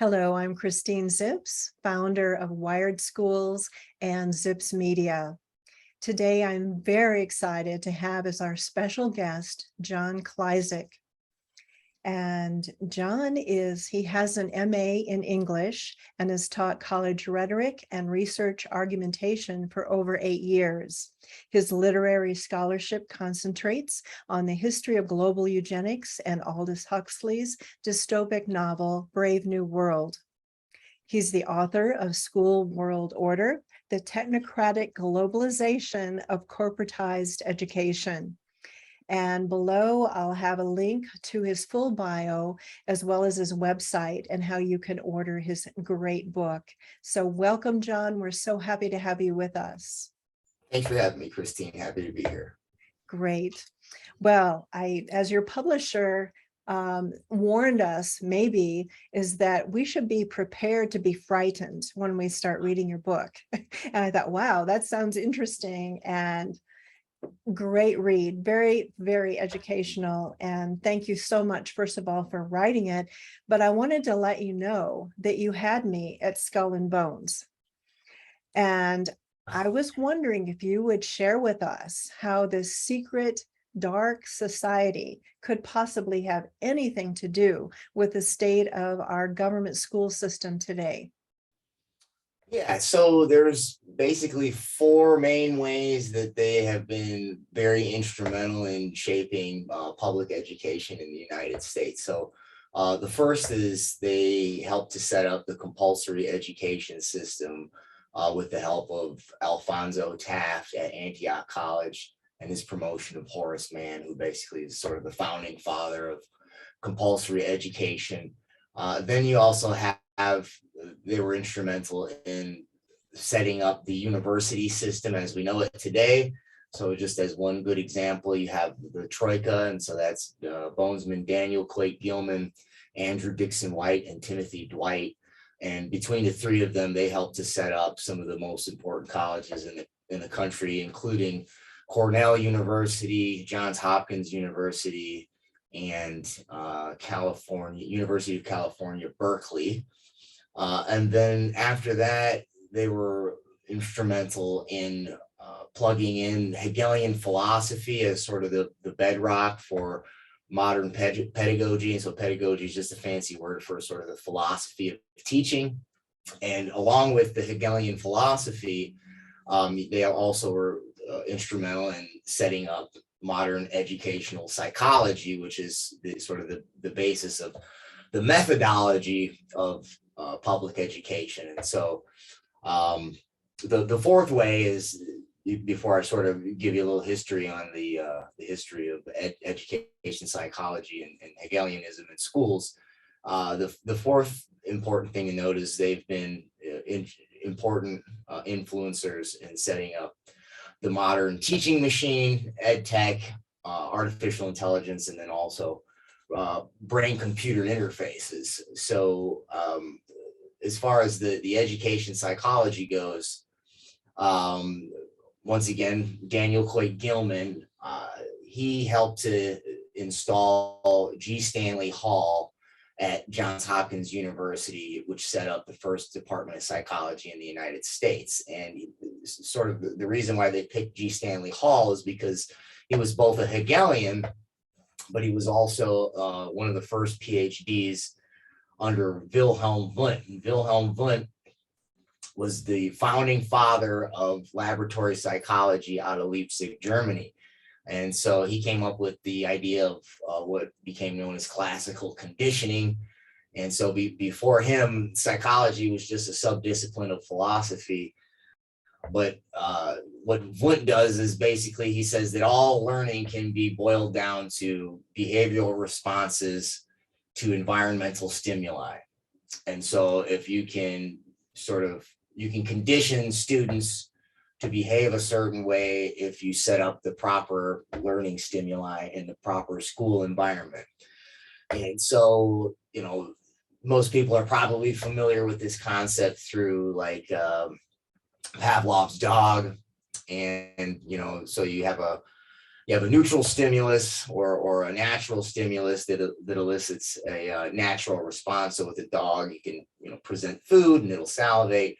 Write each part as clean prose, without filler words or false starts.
Hello, I'm Christine Zips, founder of Wired Schools and Zips Media. Today, I'm very excited to have as our special guest, John Klyczek. And John he has an MA in English and has taught college rhetoric and research argumentation for over 8 years. His literary scholarship concentrates on the history of global eugenics and Aldous Huxley's dystopic novel, Brave New World. He's the author of School World Order, the Technocratic Globalization of Corporatized Education. And below, I'll have a link to his full bio, as well as his website and how you can order his great book. So welcome, John. We're so happy to have you with us. Thanks for having me, Christine. Happy to be here. Great. Well, as your publisher warned us maybe, is that we should be prepared to be frightened when we start reading your book. And I thought, wow, that sounds interesting. And great read, very, very educational. And thank you so much, first of all, for writing it. But I wanted to let you know that you had me at Skull and Bones. And I was wondering if you would share with us how this secret, dark society could possibly have anything to do with the state of our government school system today. Yeah, so there's basically four main ways that they have been very instrumental in shaping public education in the United States. So the first is they helped to set up the compulsory education system with the help of Alphonso Taft at Antioch College and his promotion of Horace Mann, who basically is sort of the founding father of compulsory education. Then you also have they were instrumental in setting up the university system as we know it today. So just as one good example, you have the Troika, and so that's Bonesman Daniel Clayton Gilman, Andrew Dixon White, and Timothy Dwight. And between the three of them, they helped to set up some of the most important colleges in the country, including Cornell University, Johns Hopkins University, and University of California, Berkeley. And then after that, they were instrumental in plugging in Hegelian philosophy as sort of the bedrock for modern pedagogy. And so pedagogy is just a fancy word for sort of the philosophy of teaching. And along with the Hegelian philosophy, they also were instrumental in setting up modern educational psychology, which is sort of the basis of the methodology of public education. And so the fourth way is, before I sort of give you a little history on the history of education psychology and Hegelianism in schools, the fourth important thing to note is they've been important influencers in setting up the modern teaching machine, ed tech, artificial intelligence, and then also brain-computer interfaces. So as far as the education psychology goes, once again, Daniel Clayton Gilman, he helped to install G. Stanley Hall at Johns Hopkins University, which set up the first department of psychology in the United States. And sort of the reason why they picked G. Stanley Hall is because he was both a Hegelian, but he was also one of the first PhDs under Wilhelm Wundt. Wilhelm Wundt was the founding father of laboratory psychology out of Leipzig, Germany. And so he came up with the idea of what became known as classical conditioning. And so before him, psychology was just a subdiscipline of philosophy. But what Wundt does is basically he says that all learning can be boiled down to behavioral responses to environmental stimuli. And so if you can you can condition students to behave a certain way if you set up the proper learning stimuli in the proper school environment. And so, most people are probably familiar with this concept through like Pavlov's dog. And, so you have you have a neutral stimulus or a natural stimulus that elicits a natural response. So with a dog, you can present food and it'll salivate,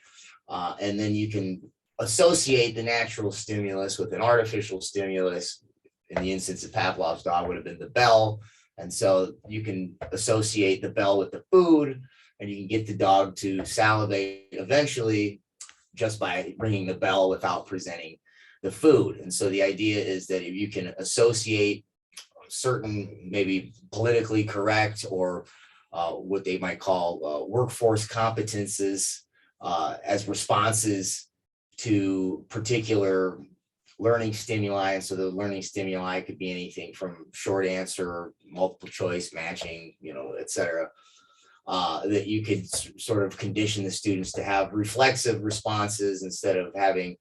and then you can associate the natural stimulus with an artificial stimulus. In the instance of Pavlov's dog, would have been the bell, and so you can associate the bell with the food, and you can get the dog to salivate eventually just by ringing the bell without presenting the food. And so the idea is that if you can associate certain maybe politically correct or what they might call workforce competences as responses to particular learning stimuli. And so the learning stimuli could be anything from short answer, multiple choice, matching, et cetera. That you could sort of condition the students to have reflexive responses instead of having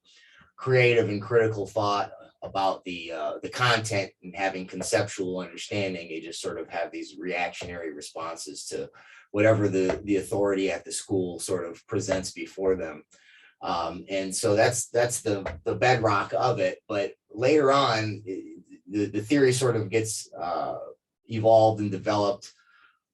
creative and critical thought about the content and having conceptual understanding. They just sort of have these reactionary responses to whatever the authority at the school sort of presents before them. And so that's the bedrock of it. But later on, the theory sort of gets evolved and developed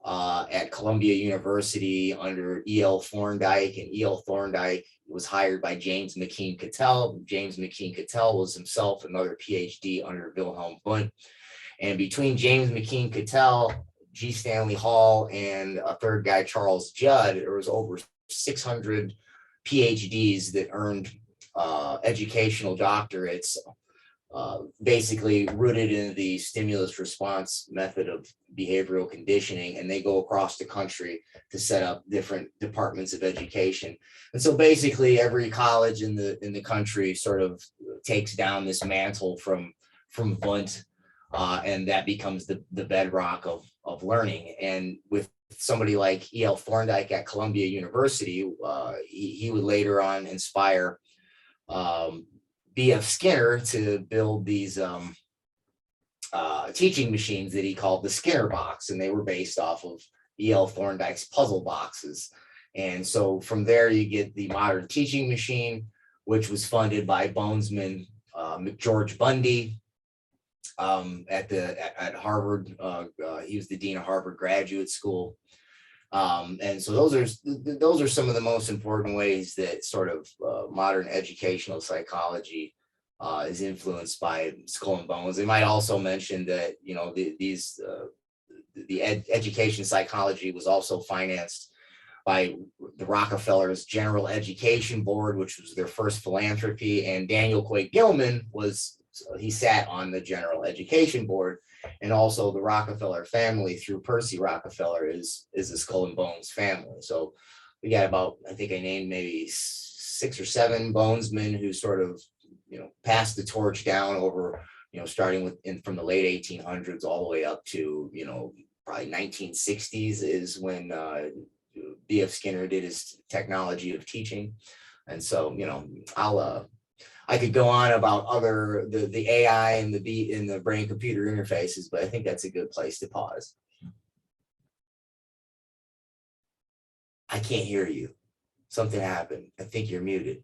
at Columbia University under E.L. Thorndike, and E.L. Thorndike was hired by James McKeen Cattell. James McKeen Cattell was himself another PhD under Wilhelm Wundt. And between James McKeen Cattell, G. Stanley Hall, and a third guy, Charles Judd, there was over 600 PhDs that earned educational doctorates, basically rooted in the stimulus response method of behavioral conditioning, and they go across the country to set up different departments of education. And so basically every college in the country sort of takes down this mantle from Wundt, and that becomes the bedrock of learning. And with somebody like E.L. Thorndike at Columbia University, he would later on inspire B.F. Skinner to build these teaching machines that he called the Skinner box, and they were based off of E.L. Thorndike's puzzle boxes. And so from there you get the modern teaching machine, which was funded by Bonesman McGeorge Bundy at Harvard. He was the dean of Harvard Graduate School. And so those are some of the most important ways that sort of modern educational psychology is influenced by Skull and Bones. They might also mention that the education psychology was also financed by the Rockefellers General Education Board, which was their first philanthropy, and Daniel Quaid Gilman he sat on the General Education Board. And also the Rockefeller family through Percy Rockefeller is a Skull and Bones family. So we got about, I think I named maybe 6 or 7 Bonesmen who sort of, passed the torch down over, starting from the late 1800s all the way up to, probably 1960s is when B.F. Skinner did his technology of teaching. And so, I could go on about the AI and the brain computer interfaces, but I think that's a good place to pause. I can't hear you. Something happened. I think you're muted.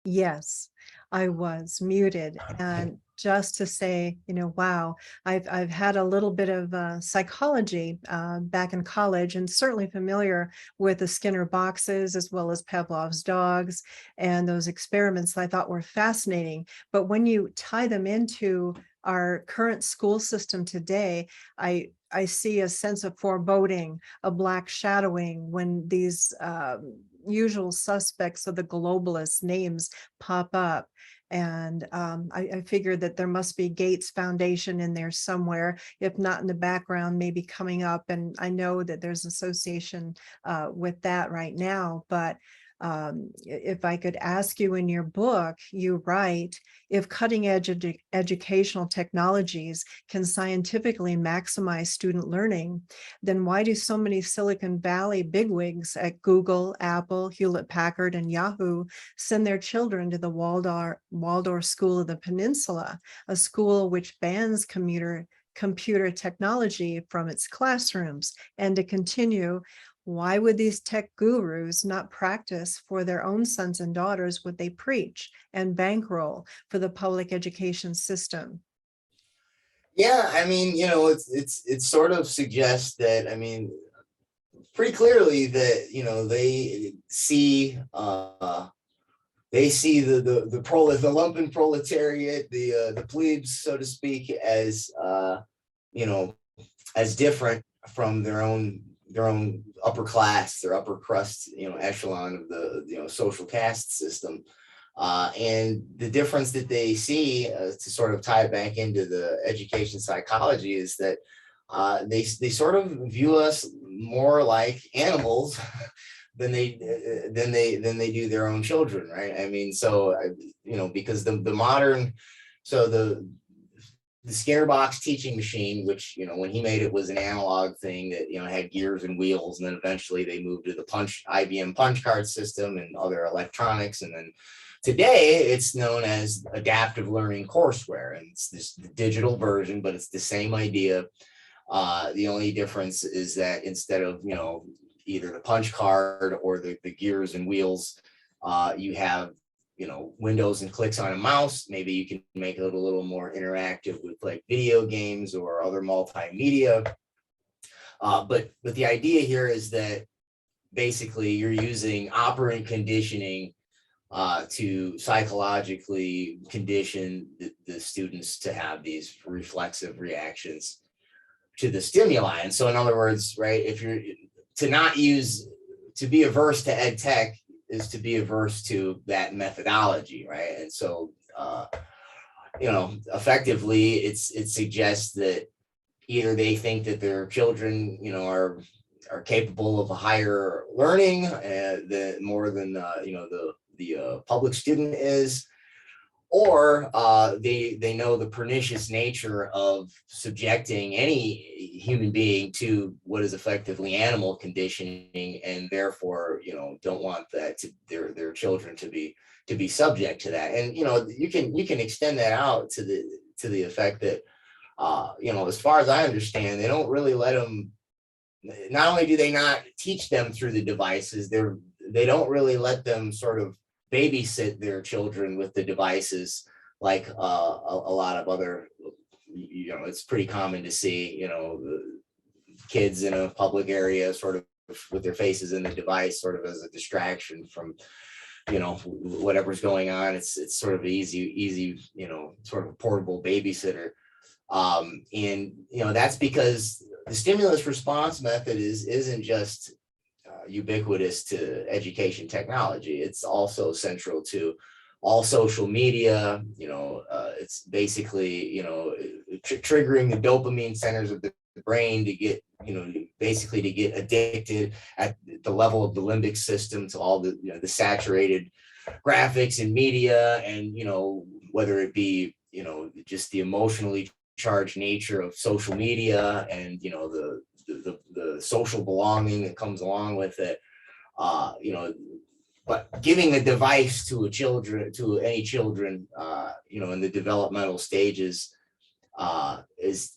Yes, I was muted. And just to say, wow, I've had a little bit of psychology back in college, and certainly familiar with the Skinner boxes as well as Pavlov's dogs and those experiments I thought were fascinating. But when you tie them into our current school system today, I see a sense of foreboding, a black shadowing when these usual suspects of the globalist names pop up. And I figured that there must be Gates Foundation in there somewhere, if not in the background, maybe coming up. And I know that there's association with that right now. But if I could ask you, in your book, you write, if cutting edge educational technologies can scientifically maximize student learning, then why do so many Silicon Valley bigwigs at Google, Apple, Hewlett Packard, and Yahoo send their children to the Waldorf School of the Peninsula, a school which bans computer technology from its classrooms? And to continue, why would these tech gurus not practice for their own sons and daughters what they preach and bankroll for the public education system? Yeah, I mean, it sort of suggests that, I mean, pretty clearly that, they see the lumpen proletariat, the plebes, so to speak, as you know as different from their own upper class, their upper crust, echelon of the social caste system. And the difference that they see, to sort of tie it back into the education psychology, is that they sort of view us more like animals than they do their own children, right? I mean, so because the modern, so the Skinner box teaching machine, which when he made it was an analog thing that had gears and wheels, and then eventually they moved to the IBM punch card system and other electronics, and then today it's known as adaptive learning courseware, and it's this the digital version, but it's the same idea. The only difference is that instead of either the punch card or the gears and wheels, you have windows and clicks on a mouse. Maybe you can make it a little more interactive with like video games or other multimedia. But the idea here is that basically you're using operant conditioning to psychologically condition the students to have these reflexive reactions to the stimuli. And so in other words, right, if you're to be averse to ed tech is to be averse to that methodology, right? And so effectively it suggests that either they think that their children are capable of a higher learning more than the public student is, or they know the pernicious nature of subjecting any human being to what is effectively animal conditioning, and therefore don't want that to their children to be subject to that. And you can extend that out to the effect that as far as I understand, they don't really let them. Not only do they not teach them through the devices, they don't really let them sort of babysit their children with the devices like a lot of other, it's pretty common to see, kids in a public area sort of with their faces in the device, sort of as a distraction from, whatever's going on. It's sort of easy, sort of a portable babysitter. And, that's because the stimulus response method isn't just ubiquitous to education technology. It's also central to all social media. It's basically triggering the dopamine centers of the brain to get basically to get addicted at the level of the limbic system to all the the saturated graphics and media, and whether it be just the emotionally charged nature of social media, and the social belonging that comes along with it. But giving a device to any children, in the developmental stages, is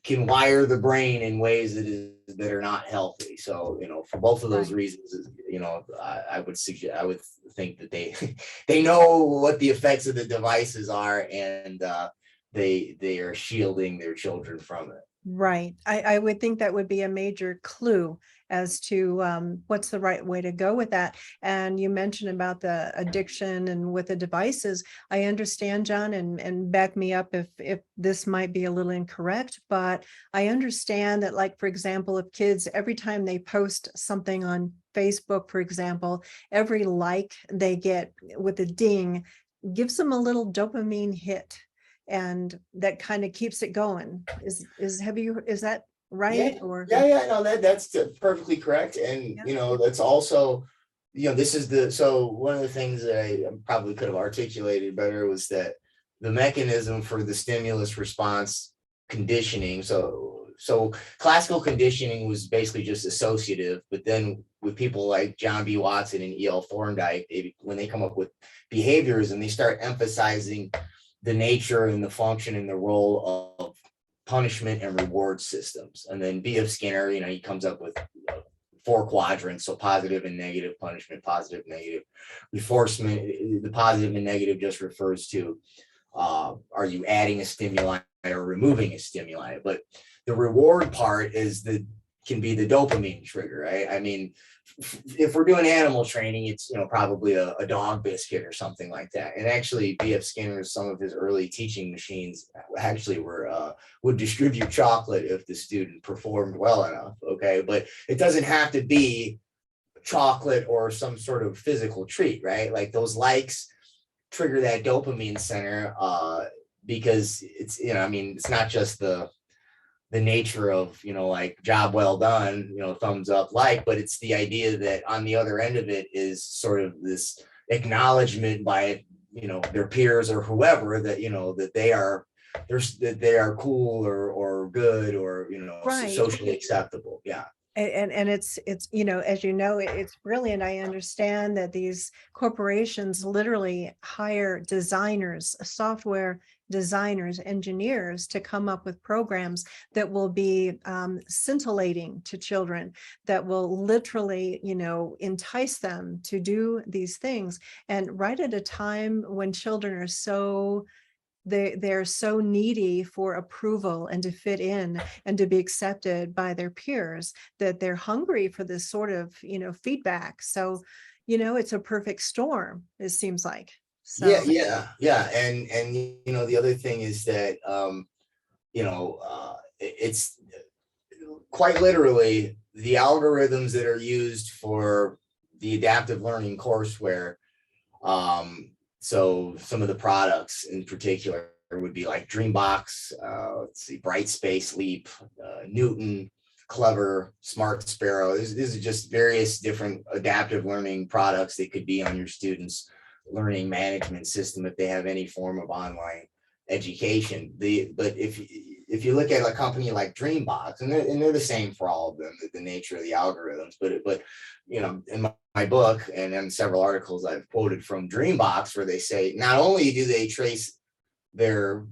can wire the brain in ways that are not healthy. So for both of those reasons, I would think that they know what the effects of the devices are, and they are shielding their children from it. Right. I would think that would be a major clue as to what's the right way to go with that. And you mentioned about the addiction and with the devices. I understand, John, and back me up if this might be a little incorrect, but I understand that, like, for example, if kids, every time they post something on Facebook, for example, every like they get with a ding gives them a little dopamine hit. And that kind of keeps it going. Is that right? Yeah, Or no, that's perfectly correct. And that's also, this is so one of the things that I probably could have articulated better was that the mechanism for the stimulus response conditioning. So classical conditioning was basically just associative, but then with people like John B. Watson and E.L. Thorndike, when they come up with behaviors and they start emphasizing the nature and the function and the role of punishment and reward systems. And then B.F. Skinner, he comes up with 4 quadrants. So positive and negative punishment, positive, negative reinforcement. The positive and negative just refers to, are you adding a stimuli or removing a stimuli. But the reward part can be the dopamine trigger, right? I mean, if we're doing animal training, it's, probably a dog biscuit or something like that. And actually, B.F. Skinner, some of his early teaching machines actually would distribute chocolate if the student performed well enough. Okay, but it doesn't have to be chocolate or some sort of physical treat, right? Like those likes trigger that dopamine center, because it's, it's not just the nature of, like job well done, thumbs up, like, but it's the idea that on the other end of it is sort of this acknowledgement by, their peers or whoever that, that they are cool or good or, Right. socially acceptable. Yeah. And it's, as it's brilliant. I understand that these corporations literally hire designers, software designers, engineers to come up with programs that will be scintillating to children, that will literally, entice them to do these things. And right at a time when children are they're so needy for approval and to fit in and to be accepted by their peers, that they're hungry for this sort of, feedback. So, it's a perfect storm, it seems like. So, Yeah. And the other thing is that it's quite literally the algorithms that are used for the adaptive learning courseware. So some of the products in particular would be like Dreambox, let's see, Brightspace, Leap, Newton, Clever, Smart Sparrow. These are just various different adaptive learning products that could be on your students' learning management system if they have any form of online education. But if you look at a company like Dreambox, and they're the same for all of them, the nature of the algorithms, but in my book and in several articles I've quoted from Dreambox, where they say not only do they trace their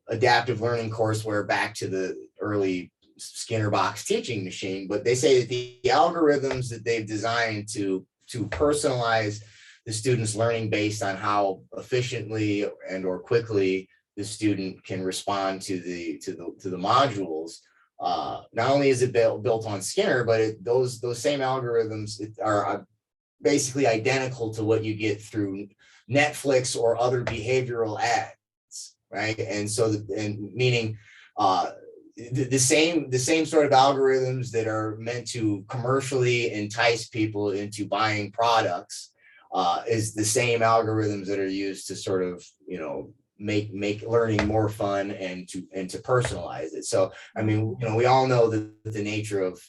adaptive learning courseware back to the early Skinner box teaching machine, but they say that the algorithms that they've designed to personalize the student's learning based on how efficiently and or quickly the student can respond to the modules. Not only is it built on Skinner, but those same algorithms are basically identical to what you get through Netflix or other behavioral ads, right? And so, meaning the same sort of algorithms that are meant to commercially entice people into buying products is the same algorithms that are used to sort of, make learning more fun and to personalize it. So, I mean, we all know that the nature of,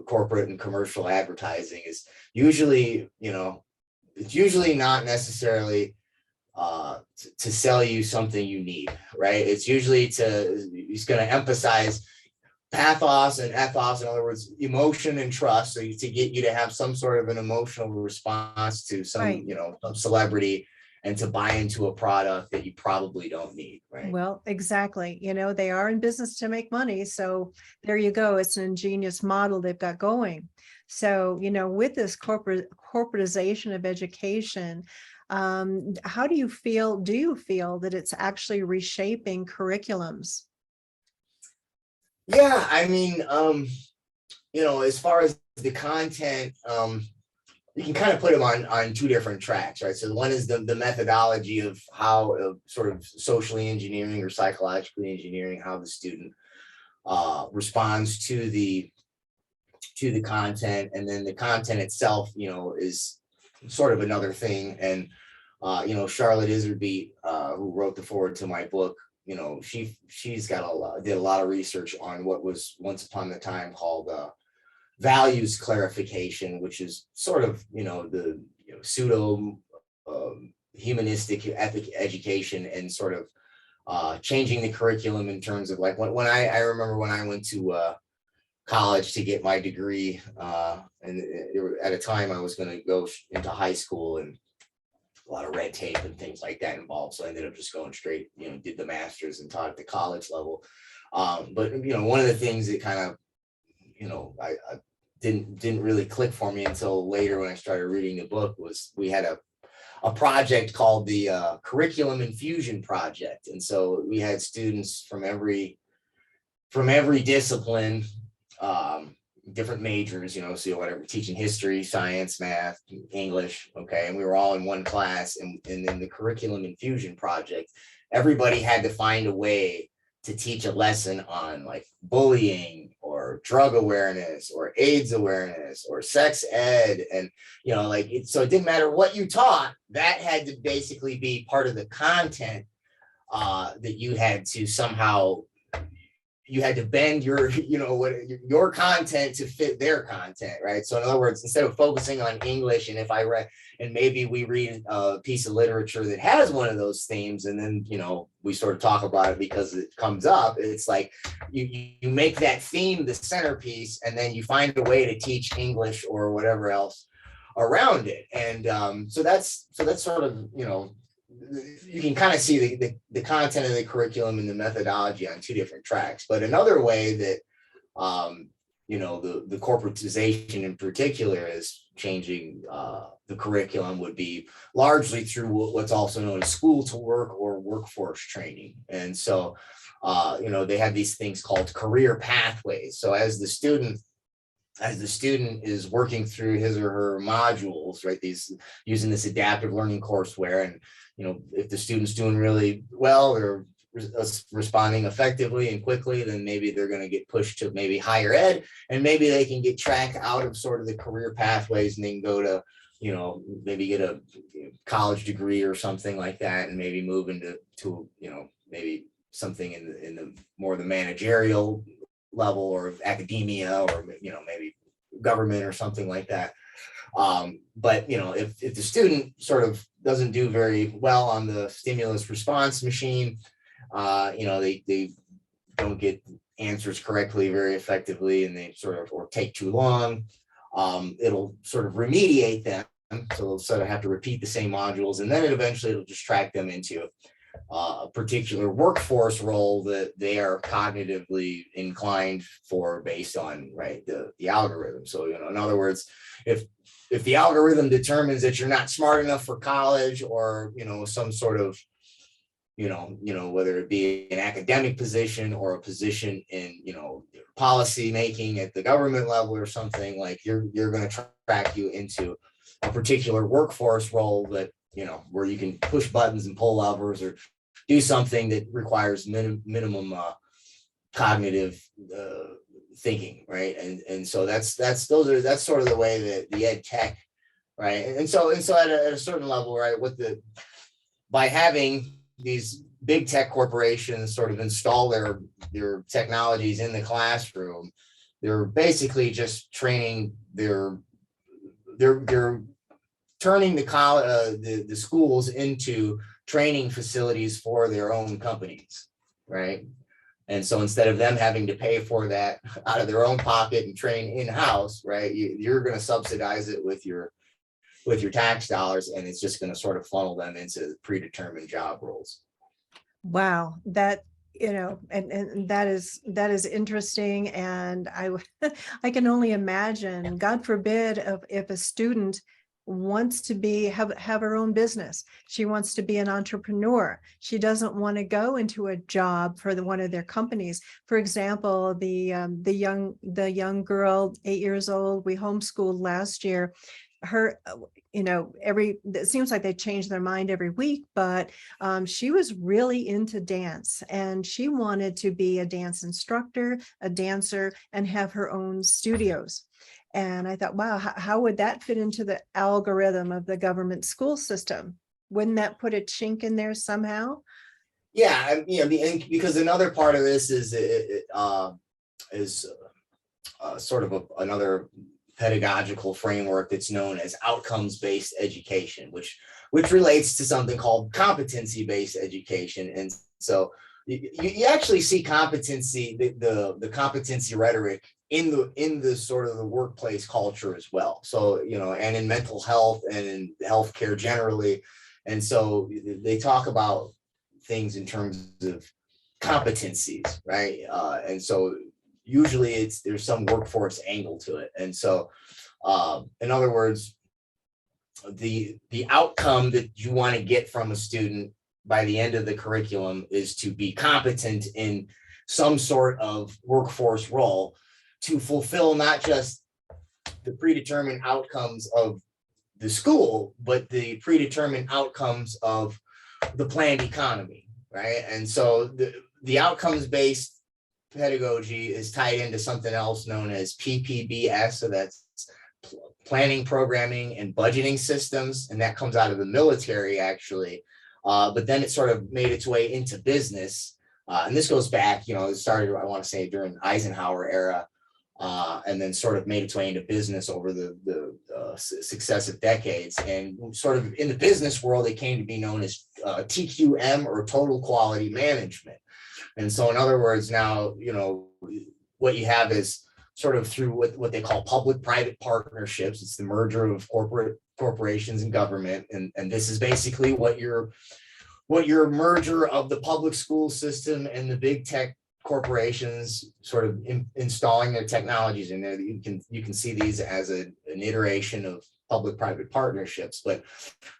corporate and commercial advertising is usually, it's usually not necessarily to sell you something you need, right? It's usually it's going to emphasize pathos and ethos, in other words, emotion and trust. So to get you to have some sort of an emotional response to some, right. Some celebrity, and to buy into a product that you probably don't need, right? Well, exactly. They are in business to make money. So there you go. It's an ingenious model they've got going. So, with this corporatization of education, how do you feel that it's actually reshaping curriculums? Yeah, I mean, as far as the content, you can kind of put them on two different tracks, right? So one is the methodology of how sort of socially engineering or psychologically engineering how the student responds to the content, and then the content itself, is sort of another thing. And Charlotte Iserbyt, who wrote the foreword to my book, she's got did a lot of research on what was once upon a time called values clarification, which is sort of the pseudo humanistic ethic education, and sort of changing the curriculum in terms of like when I remember when I went to college to get my degree, and at a time I was going to go into high school, and a lot of red tape and things like that involved. So I ended up just going straight, did the master's and taught at the college level. But one of the things that kind of I didn't really click for me until later when I started reading the book was we had a a project called the Curriculum Infusion Project. And so we had students from every discipline, different majors, so whatever, teaching history, science, math, English, okay, and we were all in one class. And in the Curriculum Infusion Project, everybody had to find a way to teach a lesson on like bullying or drug awareness or AIDS awareness or sex ed. And, so it didn't matter what you taught, that had to basically be part of the content that you had to somehow, you had to bend your content to fit their content, right? So in other words, instead of focusing on English, and if I read, and maybe we read a piece of literature that has one of those themes, and then, we sort of talk about it because it comes up, it's like you make that theme the centerpiece, and then you find a way to teach English or whatever else around it. And so that's sort of, you can kind of see the content of the curriculum and the methodology on two different tracks. But another way that, the corporatization in particular is changing the curriculum would be largely through what's also known as school to work or workforce training. And so, they have these things called career pathways. So as the student is working through his or her modules, right, these using this adaptive learning courseware, and if the student's doing really well, they're responding effectively and quickly, then maybe they're going to get pushed to maybe higher ed, and maybe they can get tracked out of sort of the career pathways, and then go to, maybe get a college degree or something like that, and maybe move into maybe something in the more the managerial level or academia, or maybe government or something like that. But if the student sort of doesn't do very well on the stimulus response machine, they don't get answers correctly very effectively, and they sort of or take too long, it'll sort of remediate them. So they'll sort of have to repeat the same modules, and then it'll just track them into a particular workforce role that they are cognitively inclined for based on, right, the algorithm. So, in other words, if the algorithm determines that you're not smart enough for college, or, some sort of, whether it be an academic position or a position in, policy making at the government level or something, like you're going to track you into a particular workforce role that, where you can push buttons and pull levers or do something that requires minimum cognitive thinking, right? And so that's sort of the way that the ed tech, right? And so at a certain level, right, by having these big tech corporations sort of install their technologies in the classroom, they're basically just training they're turning the schools into training facilities for their own companies, right? And so instead of them having to pay for that out of their own pocket and train in-house, right, you're going to subsidize it with your tax dollars, and it's just going to sort of funnel them into predetermined job roles. Wow, that and that is interesting, and I can only imagine, God forbid, if a student wants to have her own business. She wants to be an entrepreneur. She doesn't want to go into a job for one of their companies. For example, the young girl, 8 years old, we homeschooled last year. Her, it seems like they change their mind every week, but she was really into dance, and she wanted to be a dance instructor, a dancer, and have her own studios. And I thought, wow, how would that fit into the algorithm of the government school system? Wouldn't that put a chink in there somehow? Yeah, because another part of this is sort of another pedagogical framework that's known as outcomes-based education, which relates to something called competency-based education. And so you actually see competency, the competency rhetoric in the sort of the workplace culture as well. So, and in mental health and in healthcare generally. And so they talk about things in terms of competencies, right? And so usually there's some workforce angle to it. And so, in other words, the outcome that you want to get from a student by the end of the curriculum is to be competent in some sort of workforce role to fulfill not just the predetermined outcomes of the school, but the predetermined outcomes of the planned economy, right? And so the outcomes-based pedagogy is tied into something else known as PPBS, so that's planning, programming, and budgeting systems, and that comes out of the military, actually. But then it sort of made its way into business, and this goes back, it started, I want to say, during Eisenhower era, and then sort of made its way into business over the successive decades. And sort of in the business world, it came to be known as TQM, or total quality management. And so, in other words, now, what you have is sort of through what they call public-private partnerships. It's the merger of corporations and government. And this is basically what your merger of the public school system and the big tech corporations sort of installing their technologies in there. You can see these as an iteration of public-private partnerships. But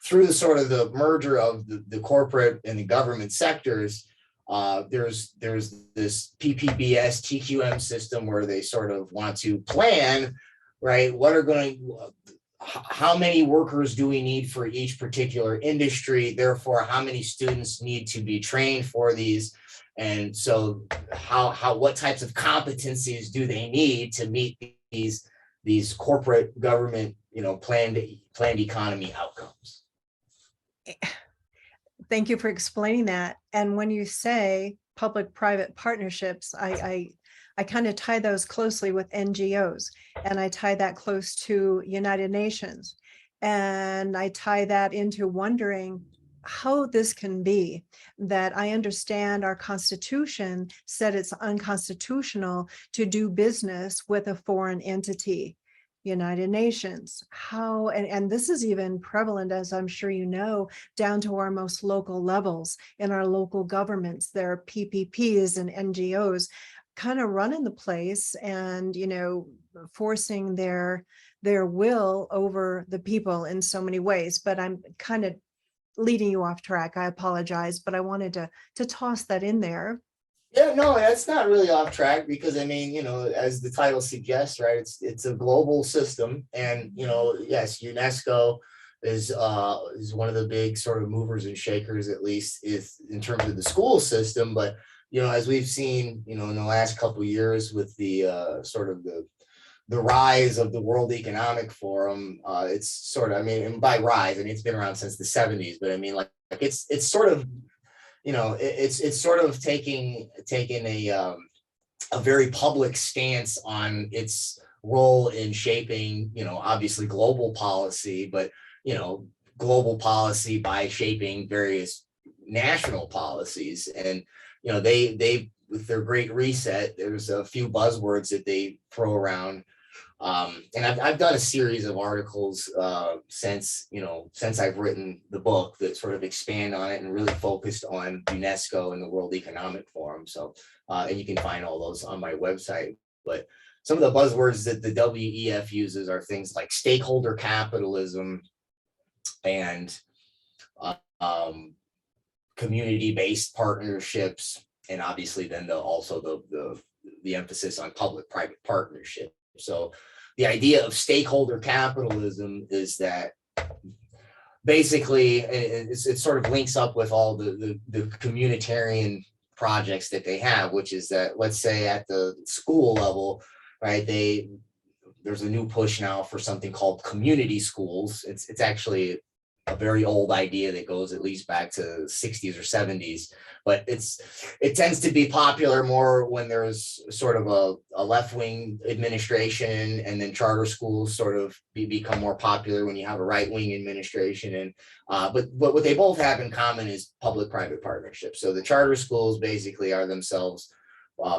through the sort of the merger of the corporate and the government sectors, there's this PPBS TQM system where they sort of want to plan, right? How many workers do we need for each particular industry? Therefore, how many students need to be trained for these? And so what types of competencies do they need to meet these corporate government, planned economy outcomes? Thank you for explaining that. And when you say public-private partnerships, I kind of tie those closely with NGOs, and I tie that close to United Nations. And I tie that into wondering how this can be that I understand our Constitution said it's unconstitutional to do business with a foreign entity. United Nations, how, and this is even prevalent, as I'm sure you know, down to our most local levels in our local governments. There are PPPs and NGOs kind of running the place and, forcing their will over the people in so many ways. But I'm kind of leading you off track. I apologize, but I wanted to toss that in there. Yeah, no, that's not really off track because, as the title suggests, right, it's a global system. And, yes, UNESCO is one of the big sort of movers and shakers, at least in terms of the school system. But, as we've seen, in the last couple of years with the sort of the rise of the World Economic Forum, it's sort of, and by rise, it's been around since the 70s, but it's sort of, it's sort of taking a very public stance on its role in shaping, obviously global policy, but, global policy by shaping various national policies. And, they with their Great Reset, there's a few buzzwords that they throw around. And I've done a series of articles since I've written the book that sort of expand on it and really focused on UNESCO and the World Economic Forum. So, and you can find all those on my website. But some of the buzzwords that the WEF uses are things like stakeholder capitalism and community-based partnerships, and obviously then also the emphasis on public-private partnership. So the idea of stakeholder capitalism is that basically it sort of links up with all the communitarian projects that they have, which is that, let's say at the school level, right, there's a new push now for something called community schools. It's actually a very old idea that goes at least back to the 60s or 70s, but it tends to be popular more when there's sort of a left-wing administration, and then charter schools sort of become more popular when you have a right-wing administration. And but what they both have in common is public-private partnerships. So the charter schools basically are themselves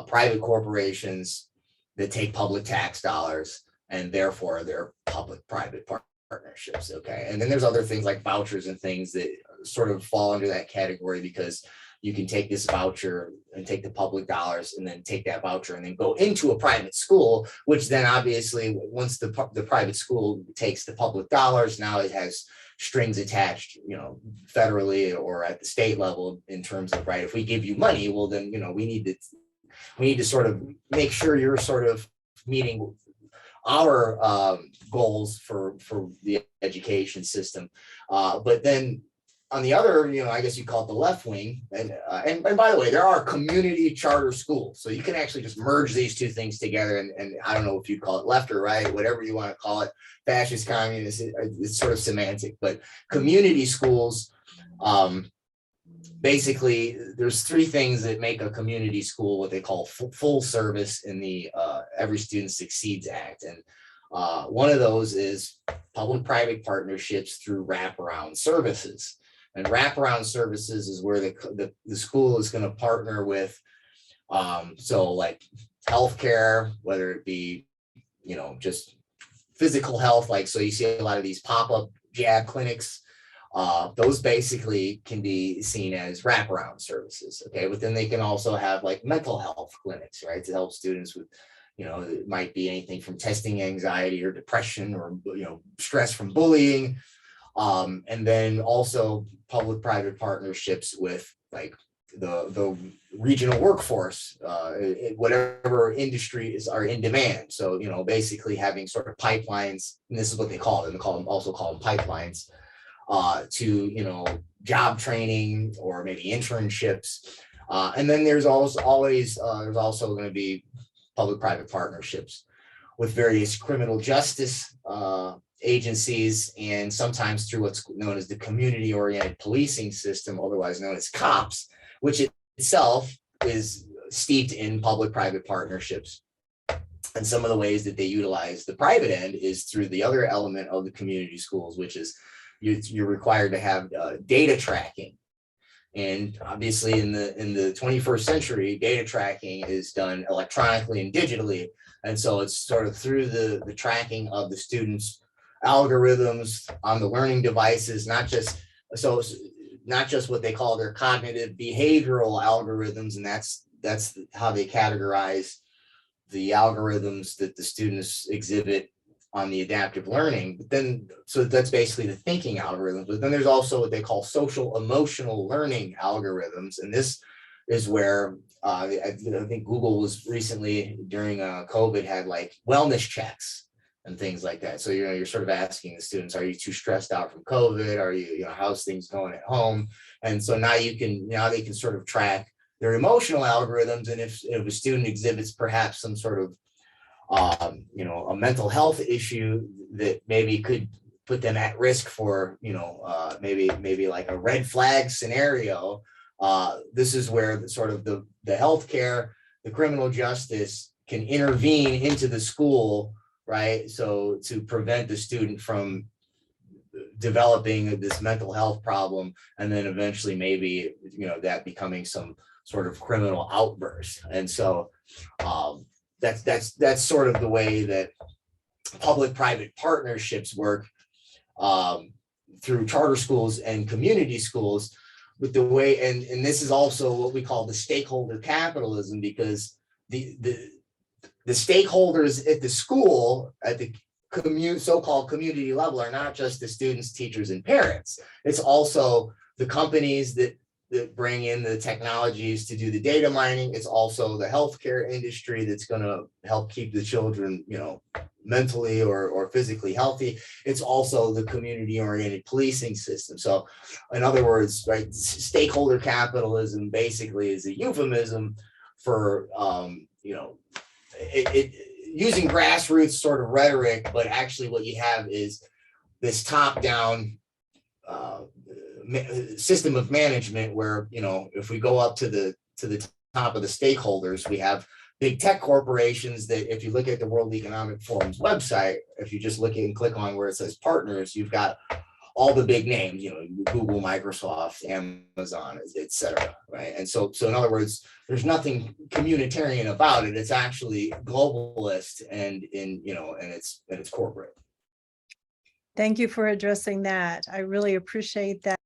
private corporations that take public tax dollars, and therefore they're public-private partnerships. Okay. And then there's other things like vouchers and things that sort of fall under that category because, you can take this voucher and take the public dollars and then take that voucher and then go into a private school, which then obviously once the private school takes the public dollars, now it has strings attached, federally or at the state level in terms of, right, if we give you money, well, then, we need to sort of make sure you're sort of meeting our goals for the education system. But then on the other, I guess you call it the left wing. And by the way, there are community charter schools. So you can actually just merge these two things together. And I don't know if you call it left or right, whatever you want to call it, fascist, communist, it's sort of semantic. But community schools, basically, there's three things that make a community school what they call full service in the Every Student Succeeds Act. And one of those is public-private partnerships through wraparound services. And wraparound services is where the school is going to partner with, so like healthcare, whether it be, just physical health, like, so you see a lot of these pop-up jab clinics. Those basically can be seen as wraparound services, okay? But then they can also have like mental health clinics, right? To help students with, it might be anything from testing anxiety or depression or, stress from bullying. And then also public-private partnerships with like the regional workforce, whatever industries are in demand. So, basically having sort of pipelines, and this is what they call them. They also call them pipelines, to, job training or maybe internships. And then there's also going to be public-private partnerships with various criminal justice agencies, and sometimes through what's known as the community-oriented policing system, otherwise known as COPS, which itself is steeped in public-private partnerships. And some of the ways that they utilize the private end is through the other element of the community schools, which is you're required to have data tracking. And obviously in the 21st century, data tracking is done electronically and digitally. And so it's sort of through the tracking of the students' algorithms on the learning devices, not just what they call their cognitive behavioral algorithms. And that's how they categorize the algorithms that the students exhibit on the adaptive learning. But then, so that's basically the thinking algorithms. But then there's also what they call social emotional learning algorithms. And this is where I think Google was recently during COVID had like wellness checks and things like that. So, you're sort of asking the students, are you too stressed out from COVID? Are you, how's things going at home? And so now they can sort of track their emotional algorithms. And if a student exhibits perhaps some sort of a mental health issue that maybe could put them at risk for, maybe like a red flag scenario. This is where the healthcare, the criminal justice can intervene into the school, right? So to prevent the student from developing this mental health problem, and then eventually maybe, that becoming some sort of criminal outburst. And so, that's sort of the way that public-private partnerships work through charter schools and community schools. With the way, and this is also what we call the stakeholder capitalism, because the stakeholders at the school, at the so-called community level, are not just the students, teachers, and parents. It's also the companies that bring in the technologies to do the data mining. It's also the healthcare industry that's going to help keep the children, mentally or physically healthy. It's also the community-oriented policing system. So in other words, right, stakeholder capitalism basically is a euphemism for, using grassroots sort of rhetoric, but actually what you have is this top-down system of management where, if we go up to the top of the stakeholders, we have big tech corporations that, if you look at the World Economic Forum's website, if you just look at and click on where it says partners, you've got all the big names, Google, Microsoft, Amazon, et cetera, right? And so in other words, there's nothing communitarian about it. It's actually globalist and it's corporate. Thank you for addressing that. I really appreciate that.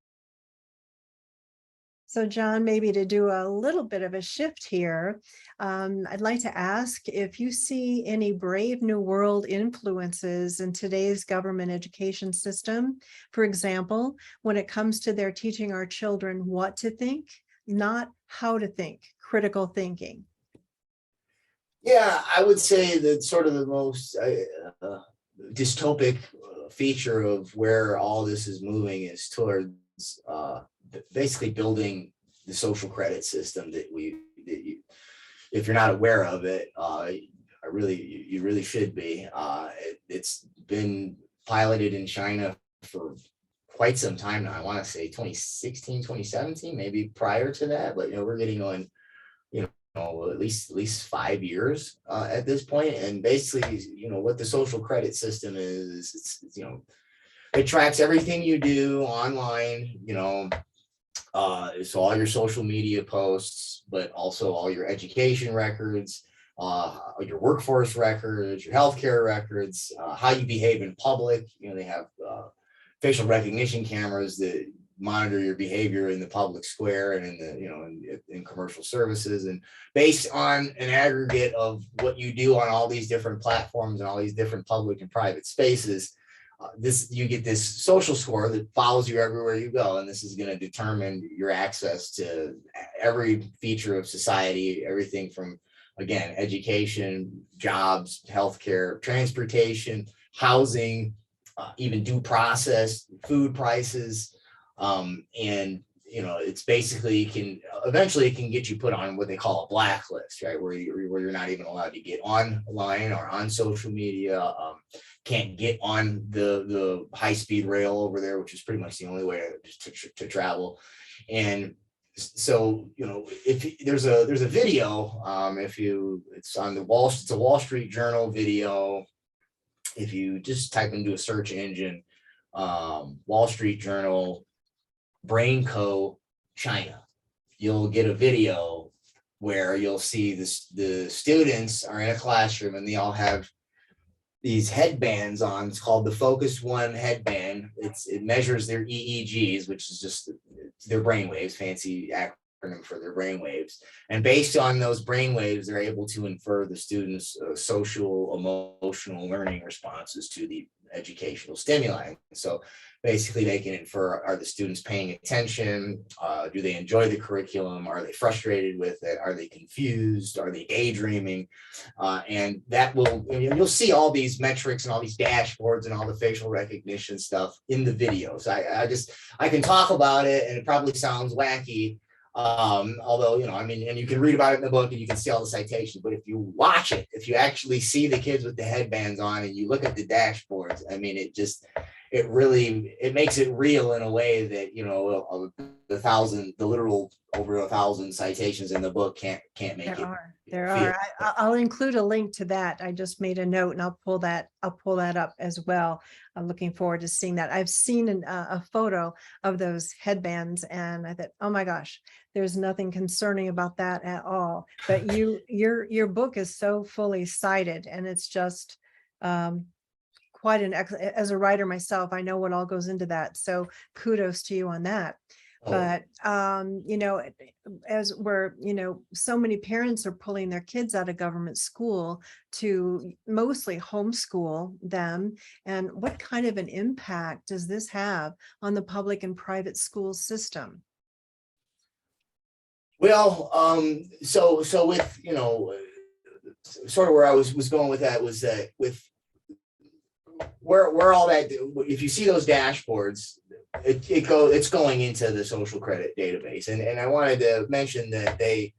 So John, maybe to do a little bit of a shift here, I'd like to ask if you see any brave new world influences in today's government education system. For example, when it comes to their teaching our children what to think, not how to think, critical thinking. Yeah, I would say that sort of the most dystopic feature of where all this is moving is towards basically building the social credit system that if you're not aware of it, you really should be. It's been piloted in China for quite some time now. I want to say 2016, 2017, maybe prior to that, but we're getting on, at least 5 years at this point. And basically, what the social credit system is, it tracks everything you do online, so all your social media posts, but also all your education records, your workforce records, your healthcare records, how you behave in public. They have facial recognition cameras that monitor your behavior in the public square and in the in commercial services, and based on an aggregate of what you do on all these different platforms and all these different public and private spaces, you get this social score that follows you everywhere you go, and this is going to determine your access to every feature of society, everything from, again, education, jobs, healthcare, transportation, housing, even due process, food prices, and it's basically eventually it can get you put on what they call a blacklist, right? Where you're not even allowed to get online or on social media, can't get on the high-speed rail over there, which is pretty much the only way to travel. And so, if there's a video, it's on it's a Wall Street Journal video. If you just type into a search engine, Wall Street Journal, Brainco China, you'll get a video where you'll see the students are in a classroom and they all have these headbands on. It's called the Focus One headband. It measures their EEGs, which is just their brainwaves, fancy acronym for their brainwaves. And based on those brainwaves, they're able to infer the students' social, emotional learning responses to the educational stimuli. So basically they can infer, are the students paying attention? Do they enjoy the curriculum? Are they frustrated with it? Are they confused? Are they daydreaming? And that you'll see all these metrics and all these dashboards and all the facial recognition stuff in the videos. I can talk about it and it probably sounds wacky, although, and you can read about it in the book and you can see all the citations, but if you watch it, if you actually see the kids with the headbands on and you look at the dashboards, it makes it real in a way that, the literal over 1,000 citations in the book can't make it. There are. I'll include a link to that. I just made a note and I'll pull that up as well. I'm looking forward to seeing that. I've seen a photo of those headbands and I thought, oh my gosh, there's nothing concerning about that at all. But your book is so fully cited, and it's just quite as a writer myself, I know what all goes into that. So kudos to you on that. But, as we're, so many parents are pulling their kids out of government school to mostly homeschool them. And what kind of an impact does this have on the public and private school system? Well, so with, sort of where I was going with that was that with where all that, if you see those dashboards, it's going into the social credit database. And I wanted to mention that the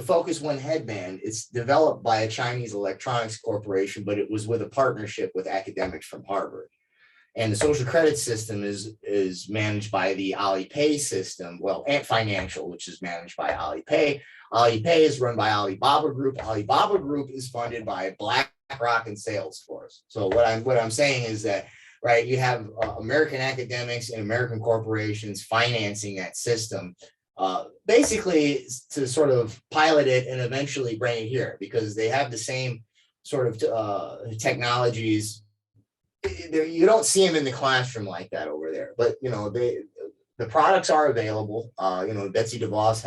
Focus One headband, it's developed by a Chinese electronics corporation, but it was with a partnership with academics from Harvard. And the social credit system is managed by the Alipay system, Ant Financial, which is managed by Alipay. Alipay is run by Alibaba Group. Alibaba Group is funded by BlackRock and Salesforce. So what I'm saying is that, right, you have American academics and American corporations financing that system, basically to sort of pilot it and eventually bring it here, because they have the same sort of technologies. You don't see them in the classroom like that over there, but the products are available. Betsy DeVos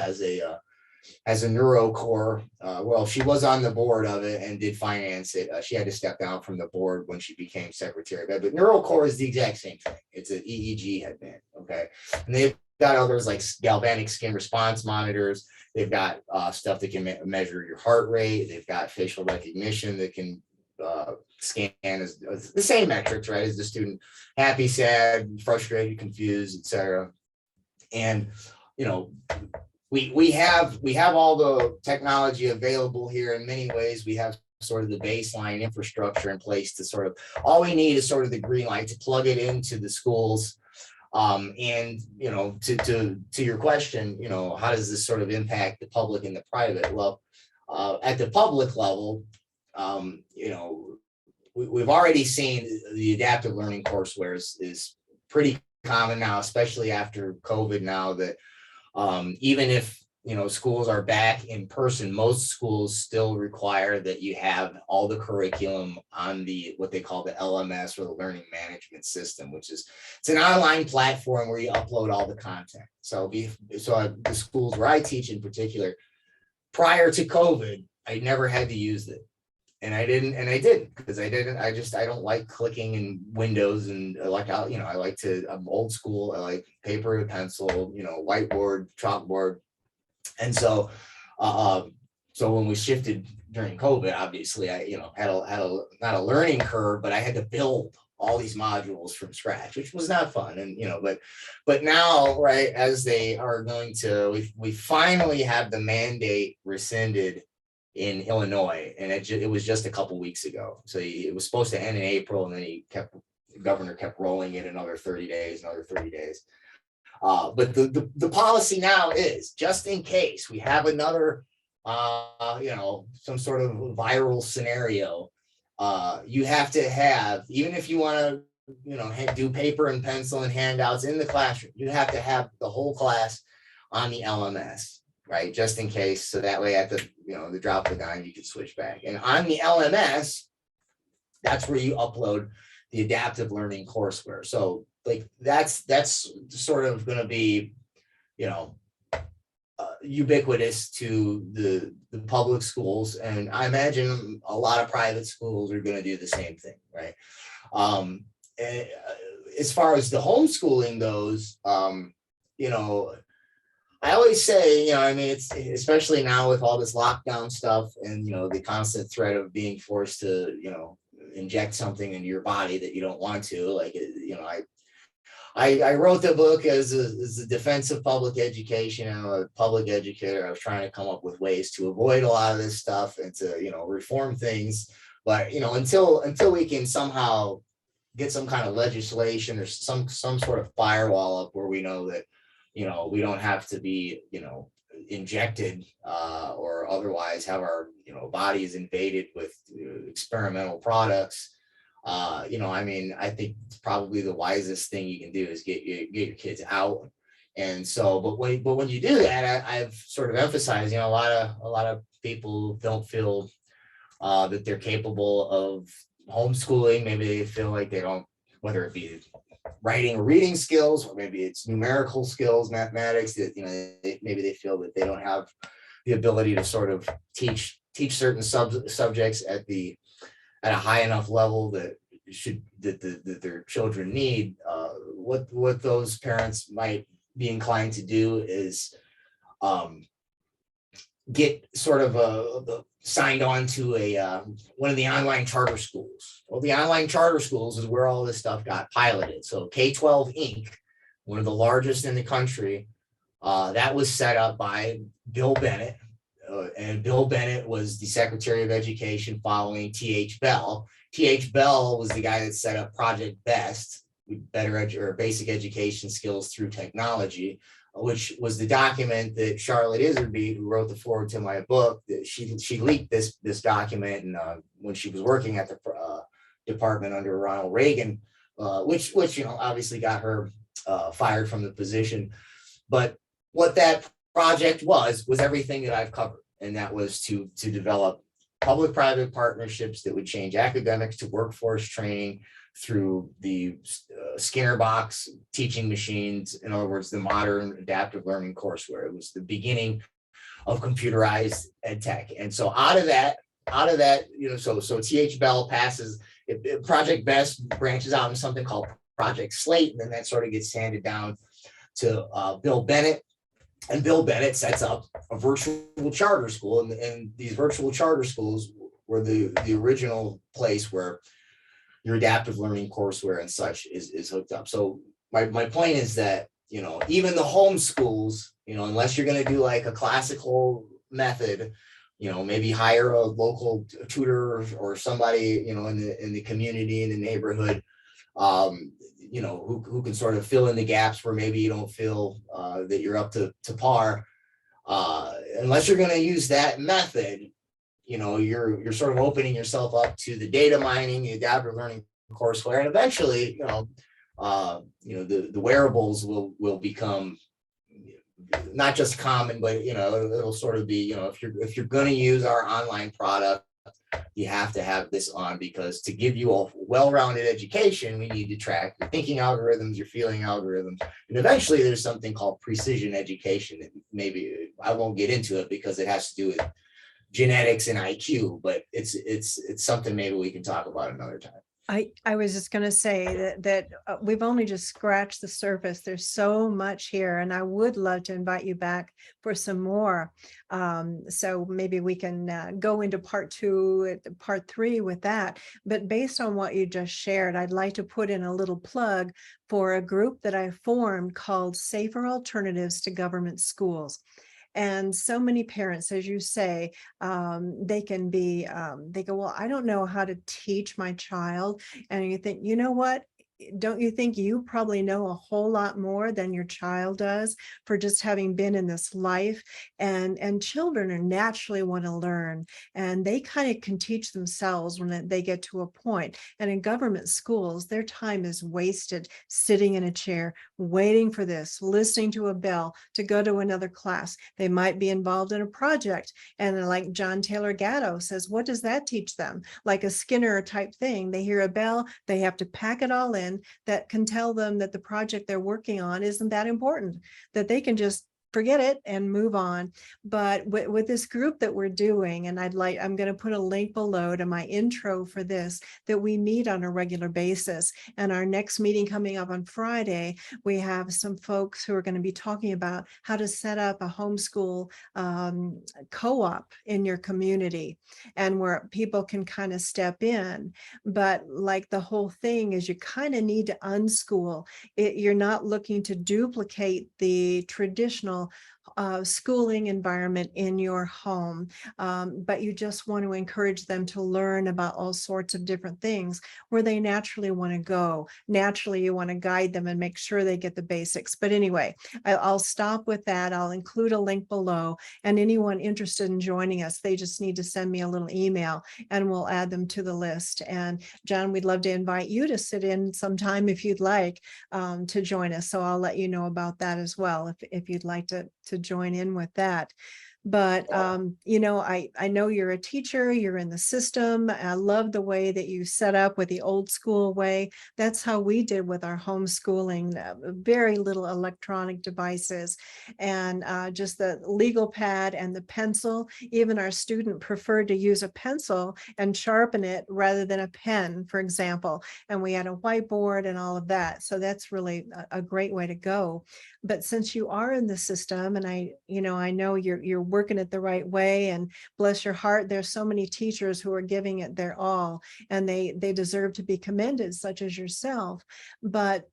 has a neuro core. Well, she was on the board of it and did finance it. She had to step down from the board when she became secretary of ed. But neuro core is the exact same thing. It's an EEG headband. Okay, and they've got others like galvanic skin response monitors. They've got stuff that can measure your heart rate. They've got facial recognition that can scan as the same metrics, right, as the student: happy, sad, frustrated, confused, etc. And we have all the technology available here. In many ways, we have sort of the baseline infrastructure in place to sort of, all we need is sort of the green light to plug it into the schools. And to your question, how does this sort of impact the public and the private? Well, at the public level, we've already seen the adaptive learning courseware is pretty common now, especially after COVID. Now that even if schools are back in person, most schools still require that you have all the curriculum on what they call the LMS, or the learning management system, which is, it's an online platform where you upload all the content. So the schools where I teach in particular, prior to COVID, I never had to use it. And I didn't because I don't like clicking in windows, and I'm old school. I like paper and pencil, whiteboard, chalkboard. And so when we shifted during COVID, obviously I had not a learning curve, but I had to build all these modules from scratch, which was not fun. And but now, right, as they are going to, we finally have the mandate rescinded in Illinois, and it was just a couple weeks ago. So it was supposed to end in April, and then the governor kept rolling it another 30 days. But the policy now is, just in case we have another some sort of viral scenario, you have to have, even if you want to do paper and pencil and handouts in the classroom, you have to have the whole class on the LMS, right? Just in case, so that way at the drop of a dime, you can switch back. And on the LMS, that's where you upload the adaptive learning courseware. So that's sort of going to be ubiquitous to the public schools, and I imagine a lot of private schools are going to do the same thing, right? As far as the homeschooling goes, I always say, it's especially now with all this lockdown stuff and, the constant threat of being forced to, inject something into your body that you don't want to. I wrote the book as a defense of public education. I'm a public educator. I was trying to come up with ways to avoid a lot of this stuff and to, reform things. But, until we can somehow get some kind of legislation or some sort of firewall up where we know that, we don't have to be, injected or otherwise have our, bodies invaded with experimental products. I think probably the wisest thing you can do is get your kids out. And so, but when you do that, I've sort of emphasized, a lot of people don't feel that they're capable of homeschooling. Maybe they feel like they don't, whether it be writing or reading skills, or maybe it's numerical skills, mathematics, that maybe they feel that they don't have the ability to sort of teach certain subjects at a high enough level that their children need. What those parents might be inclined to do is get sort of signed on to one of the online charter schools. Well, the online charter schools is where all this stuff got piloted. So K-12 Inc., one of the largest in the country, that was set up by Bill Bennett. And Bill Bennett was the Secretary of Education following T.H. Bell. T.H. Bell was the guy that set up Project BEST, basic education skills through technology, which was the document that Charlotte Iserby, who wrote the foreword to my book, that she leaked this document, and when she was working at the department under Ronald Reagan, which obviously got her fired from the position. But what that project was everything that I've covered, and that was to develop public-private partnerships that would change academics to workforce training through the Skinner box teaching machines. In other words, the modern adaptive learning courseware. It was the beginning of computerized ed tech. And so out of that, so TH Bell passes, Project Best branches out into something called Project Slate, and then that sort of gets handed down to Bill Bennett. And Bill Bennett sets up a virtual charter school, and these virtual charter schools were the original place where your adaptive learning courseware and such is hooked up. So my point is that, even the home schools, unless you're going to do like a classical method, maybe hire a local tutor or somebody, in the community, in the neighborhood, who can sort of fill in the gaps where maybe you don't feel that you're up to par. Unless you're going to use that method, you're sort of opening yourself up to the data mining, the adaptive learning courseware, and eventually, the wearables will become not just common, but it'll sort of be, if you're going to use our online product, you have to have this on, because to give you a well-rounded education, we need to track your thinking algorithms, your feeling algorithms, and eventually there's something called precision education. Maybe I won't get into it because it has to do with genetics and IQ, but it's something maybe we can talk about another time. I was just going to say that we've only just scratched the surface. There's so much here, and I would love to invite you back for some more. So maybe we can go into part 2, part 3 with that. But based on what you just shared, I'd like to put in a little plug for a group that I formed called Safer Alternatives to Government Schools. And so many parents, as you say, they go, well, I don't know how to teach my child. And you think, you know what? Don't you think you probably know a whole lot more than your child does for just having been in this life? And children are naturally want to learn, and they kind of can teach themselves when they get to a point. And in government schools, their time is wasted sitting in a chair, waiting for this, listening to a bell to go to another class. They might be involved in a project. And like John Taylor Gatto says, what does that teach them? Like a Skinner type thing. They hear a bell, they have to pack it all in. That can tell them that the project they're working on isn't that important, that they can just forget it and move on. But with this group that we're doing, and I'm going to put a link below to my intro for this, that we meet on a regular basis. And our next meeting coming up on Friday, we have some folks who are going to be talking about how to set up a homeschool co-op in your community, and where people can kind of step in. But like the whole thing is, you kind of need to unschool it. You're not looking to duplicate the traditional schooling environment in your home, but you just want to encourage them to learn about all sorts of different things where they naturally want to go. Naturally, you want to guide them and make sure they get the basics. But anyway, I'll stop with that. I'll include a link below, and anyone interested in joining us, they just need to send me a little email and we'll add them to the list. And John, we'd love to invite you to sit in sometime if you'd like to join us. So I'll let you know about that as well, if you'd like to join in with that. But, I know you're a teacher, you're in the system. I love the way that you set up with the old school way. That's how we did with our homeschooling, very little electronic devices, and just the legal pad and the pencil. Even our student preferred to use a pencil and sharpen it rather than a pen, for example. And we had a whiteboard and all of that. So that's really a great way to go. But since you are in the system, and I know you're working it the right way, and bless your heart, there's so many teachers who are giving it their all, and they deserve to be commended, such as yourself. But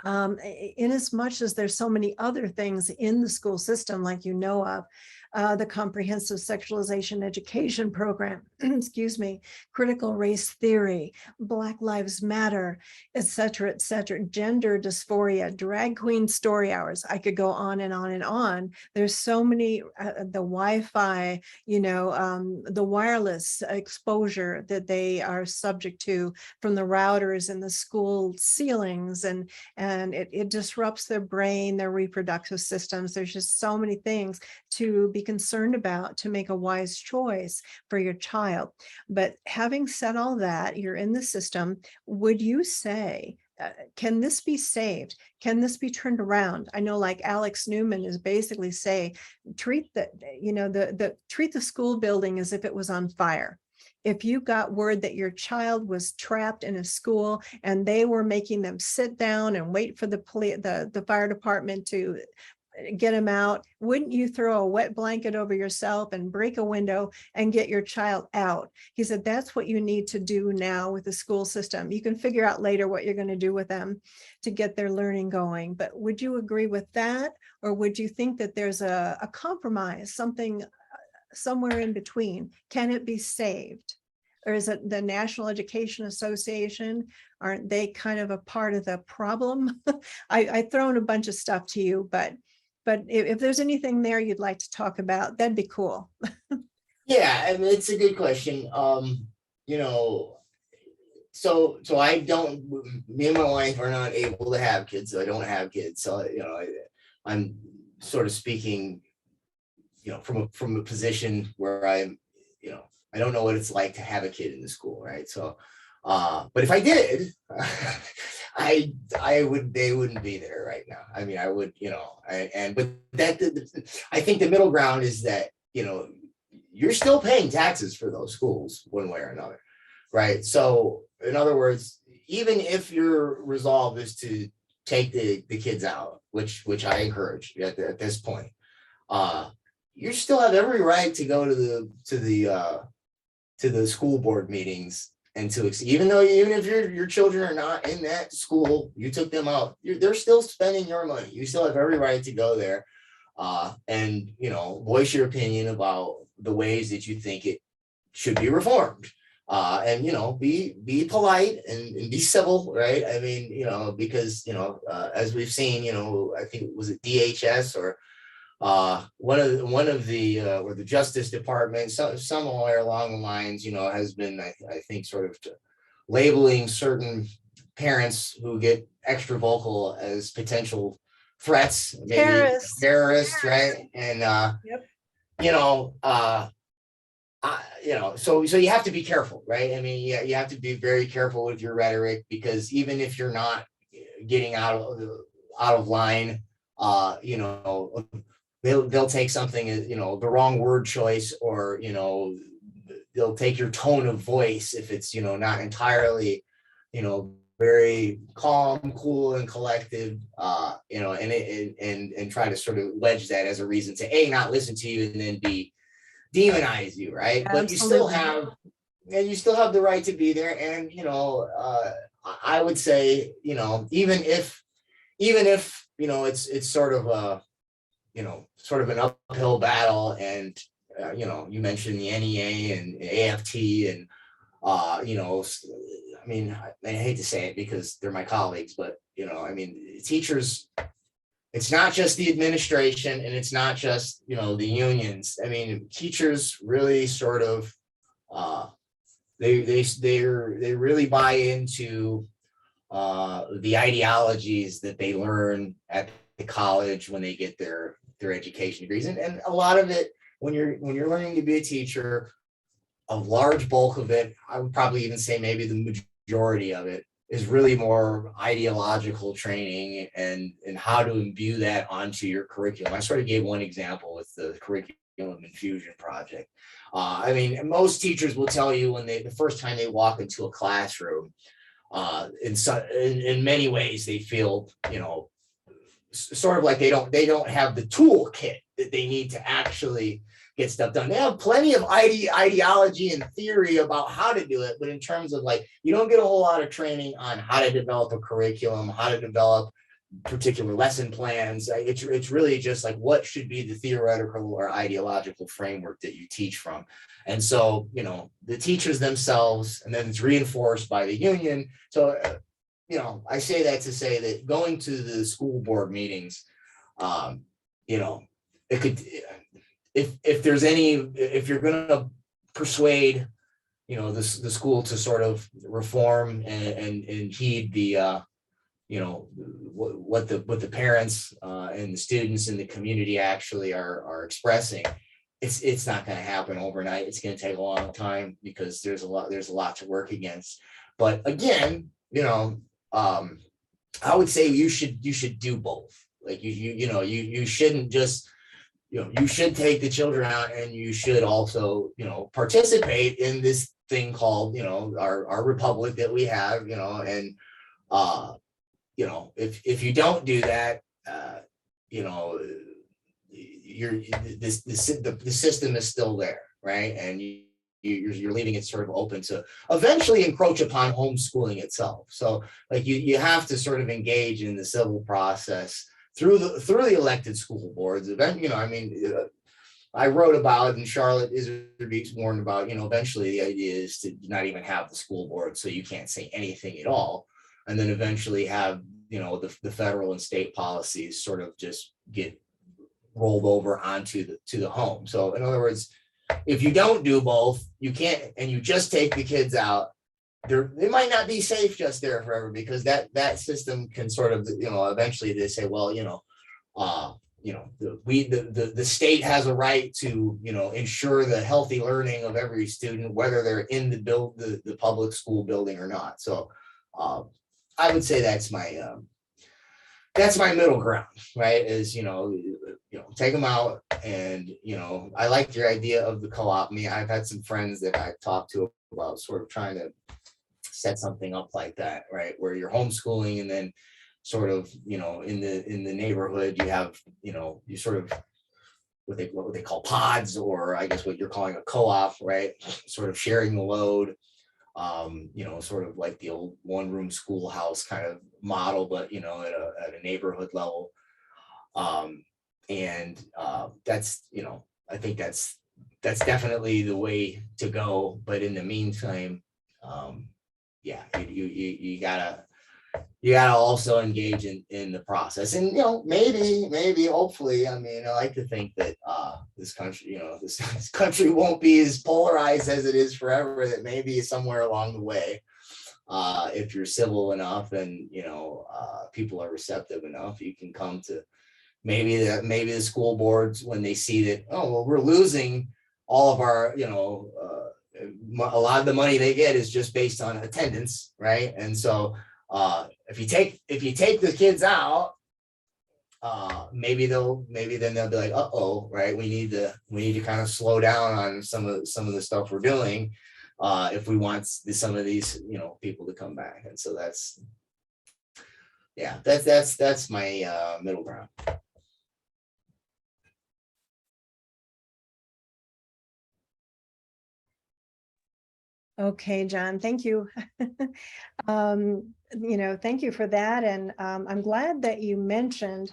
in as much as there's so many other things in the school system, like the comprehensive sexualization education program, excuse me, critical race theory, Black Lives Matter, et cetera, gender dysphoria, drag queen story hours. I could go on and on and on. There's so many, the Wi-Fi, the wireless exposure that they are subject to from the routers and the school ceilings, and it disrupts their brain, their reproductive systems. There's just so many things to be concerned about to make a wise choice for your child. But having said all that, you're in the system. Would you say, can this be saved? Can this be turned around? I know, like Alex Newman is basically say, treat treat the school building as if it was on fire. If you got word that your child was trapped in a school and they were making them sit down and wait for the fire department to get him out, wouldn't you throw a wet blanket over yourself and break a window and get your child out? He said, that's what you need to do now with the school system. You can figure out later what you're going to do with them to get their learning going. But would you agree with that? Or would you think that there's a compromise, something somewhere in between? Can it be saved? Or is it the National Education Association? Aren't they kind of a part of the problem? I've thrown a bunch of stuff to you, but if there's anything there you'd like to talk about, that'd be cool. Yeah, I mean, it's a good question. You know, so I don't, me and my wife are not able to have kids, so I don't have kids. So, you know, I'm sort of speaking, you know, from a position where I'm, you know, I don't know what it's like to have a kid in the school, right? So, but if I did, they wouldn't be there right now. I mean, I would, you know, but I think the middle ground is that, you know, you're still paying taxes for those schools one way or another, right? So, in other words, even if your resolve is to take the kids out, which I encourage at this point, you still have every right to go to the school board meetings and to, even if your children are not in that school, you took them out, they're still spending your money. You still have every right to go there and, you know, voice your opinion about the ways that you think it should be reformed. And, you know, be polite and be civil, right? I mean, you know, because, you know, as we've seen, you know, I think, was it DHS or one of the or the Justice Department, somewhere along the lines, you know, has been, I think, sort of labeling certain parents who get extra vocal as potential threats, maybe terrorists, right? And Yep. you know, you know, so you have to be careful, right? I mean, yeah, you have to be very careful with your rhetoric, because even if you're not getting out of line, you know, they'll take something, you know, the wrong word choice, or, you know, they'll take your tone of voice if it's, you know, not entirely, you know, very calm, cool, and collected, you know, and try to sort of wedge that as a reason to A, not listen to you, and then B, demonize you, right? But you still have the right to be there. And, you know, I would say, you know, even if, you know, it's sort of a, you know, sort of an uphill battle. And, you know, you mentioned the NEA and AFT and, you know, I mean, I hate to say it because they're my colleagues, but, you know, I mean, teachers, it's not just the administration, and it's not just, you know, the unions. I mean, teachers really sort of, they really buy into the ideologies that they learn at the college when they get their education degrees, and a lot of it, when you're learning to be a teacher, a large bulk of it, I would probably even say maybe the majority of it, is really more ideological training and how to imbue that onto your curriculum. I sort of gave one example with the curriculum infusion project. I mean, most teachers will tell you when the first time they walk into a classroom, in many ways they feel, you know, sort of like they don't have the toolkit that they need to actually get stuff done. They have plenty of ideology and theory about how to do it, but in terms of, like, you don't get a whole lot of training on how to develop a curriculum, how to develop particular lesson plans. It's really just like, what should be the theoretical or ideological framework that you teach from. And so, you know, the teachers themselves, and then it's reinforced by the union. So, you know, I say that to say that going to the school board meetings, you know, it could, if you're going to persuade, you know, the school to sort of reform and heed the, you know, what the parents and the students and the community actually are expressing, it's not going to happen overnight. It's going to take a long time because there's a lot to work against. But again, I would say you should do both. Like you shouldn't just, you should take the children out, and you should also, participate in this thing called, our republic that we have, and if you don't do that, the system is still there, right? And you're leaving it sort of open to eventually encroach upon homeschooling itself. So like you have to sort of engage in the civil process through the elected school boards. I wrote about, and Charlotte Iserbyt's warned about, eventually the idea is to not even have the school board, so you can't say anything at all, and then eventually have the federal and state policies sort of just get rolled over onto the home. So in other words, if you don't do both, you can't, and you just take the kids out, they might not be safe just there forever, because that system can sort of, eventually they say, well, the state has a right to, ensure the healthy learning of every student, whether they're in the public school building or not. So I would say that's my middle ground, right? Is, take them out. And, I like your idea of the co-op. I've had some friends that I've talked to about sort of trying to set something up like that, right? Where you're homeschooling, and then sort of, in the neighborhood, you have, you sort of what they call pods, or I guess what you're calling a co-op, right? Sort of sharing the load, sort of like the old one-room schoolhouse kind of model, but, at a neighborhood level. That's, I think that's definitely the way to go. But in the meantime, you gotta also engage in the process, and maybe hopefully, I like to think that this country, this country won't be as polarized as it is forever. That maybe somewhere along the way, if you're civil enough and people are receptive enough, you can come to maybe the school boards, when they see that, oh well, we're losing all of our, a lot of the money they get is just based on attendance, right? And so if you take the kids out, maybe then they'll be like, uh-oh, right? We need to kind of slow down on some of the stuff we're doing, if we want some of these, people to come back. And so that's my middle ground. Okay, John, thank you. Thank you for that. And I'm glad that you mentioned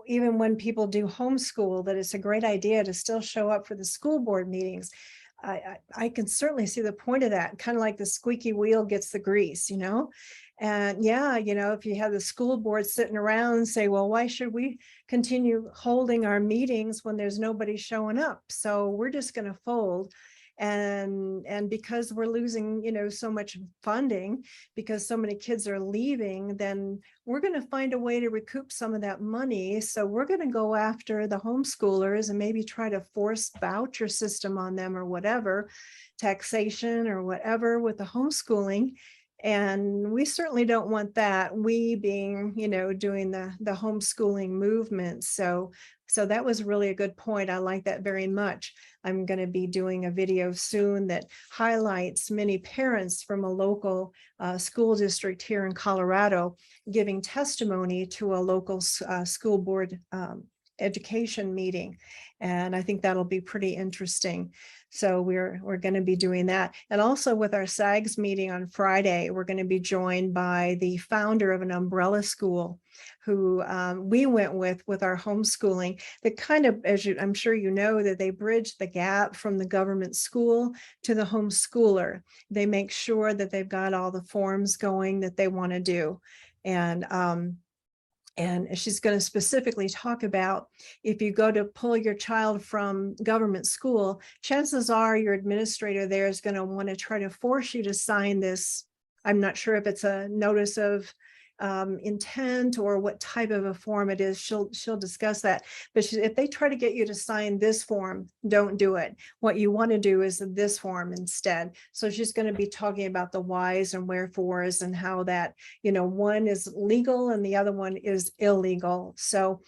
even when people do homeschool, that it's a great idea to still show up for the school board meetings. I can certainly see the point of that, kind of like the squeaky wheel gets the grease, And if you have the school board sitting around and say, well, why should we continue holding our meetings when there's nobody showing up? So we're just going to fold. And because we're losing, so much funding, because so many kids are leaving, then we're going to find a way to recoup some of that money. So we're going to go after the homeschoolers and maybe try to force voucher system on them, or whatever, taxation or whatever with the homeschooling. And we certainly don't want that, we being, doing the homeschooling movement. So that was really a good point. I like that very much. I'm going to be doing a video soon that highlights many parents from a local school district here in Colorado giving testimony to a local school board education meeting. And I think that'll be pretty interesting. So we're going to be doing that. And also with our SAGS meeting on Friday, we're going to be joined by the founder of an umbrella school who we went with our homeschooling, that kind of, I'm sure that they bridge the gap from the government school to the homeschooler. They make sure that they've got all the forms going that they want to do. And she's going to specifically talk about, if you go to pull your child from government school, chances are your administrator there is going to want to try to force you to sign this. I'm not sure if it's a notice of intent or what type of a form it is. She'll discuss that. But if they try to get you to sign this form, don't do it. What you want to do is this form instead. So she's going to be talking about the whys and wherefores and how that, one is legal and the other one is illegal. So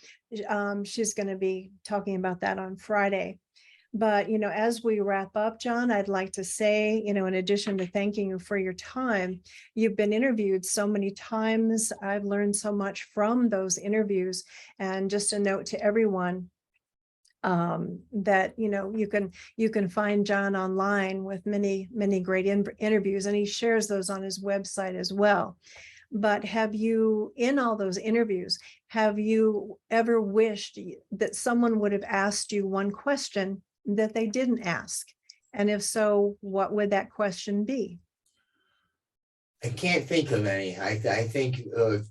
she's going to be talking about that on Friday. But, as we wrap up, John, I'd like to say, in addition to thanking you for your time, you've been interviewed so many times. I've learned so much from those interviews. And just a note to everyone, that you can find John online with many great interviews, and he shares those on his website as well. But have you, in all those interviews, have you ever wished that someone would have asked you one question that they didn't ask? And if so, what would that question be? I can't think of any. I think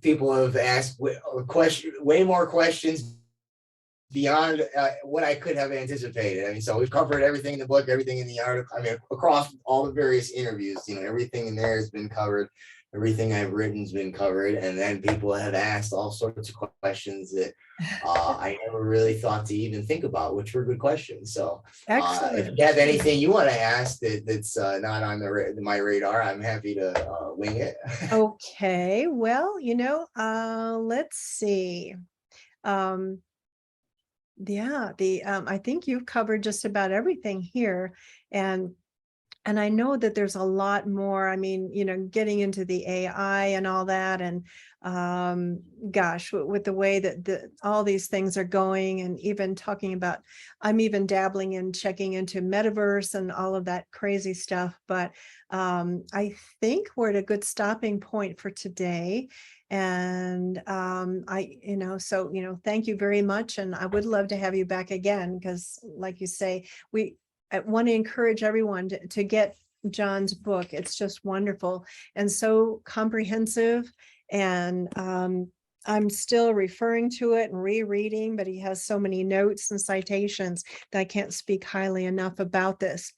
people have asked way more questions beyond what I could have anticipated. I mean, so we've covered everything in the book, everything in the article. I mean, across all the various interviews, everything in there has been covered. Everything I've written has been covered. And then people have asked all sorts of questions that I never really thought to even think about, which were good questions. So if you have anything you want to ask that's not on my radar, I'm happy to wing it. Okay, well, let's see. Yeah, I think you've covered just about everything here. And I know that there's a lot more. I mean, getting into the AI and all that, and gosh, with the way that all these things are going, and even talking about, I'm even dabbling in checking into metaverse and all of that crazy stuff. But I think we're at a good stopping point for today. And thank you very much. And I would love to have you back again, because like you say, I want to encourage everyone to get John's book. It's just wonderful and so comprehensive. And I'm still referring to it and rereading, but he has so many notes and citations that I can't speak highly enough about this.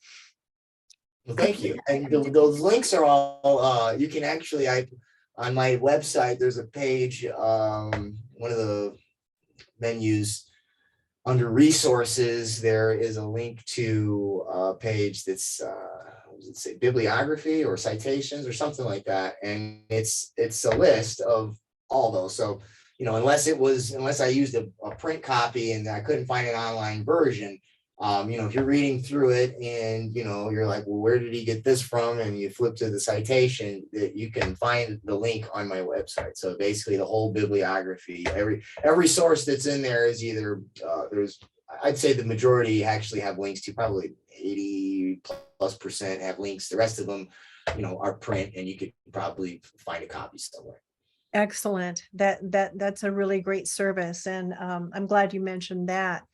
Well, thank you. And those links are all, you can actually, on my website, there's a page, one of the menus, under resources, there is a link to a page that's what does it say, bibliography or citations or something like that, and it's a list of all those. So unless I used a print copy and I couldn't find an online version, if you're reading through it and you're like, well, where did he get this from, and you flip to the citation, that you can find the link on my website. So basically the whole bibliography, every source that's in there is either I'd say the majority actually have links to, probably 80+% have links. The rest of them are print, and you could probably find a copy somewhere. Excellent. That's a really great service, and I'm glad you mentioned that.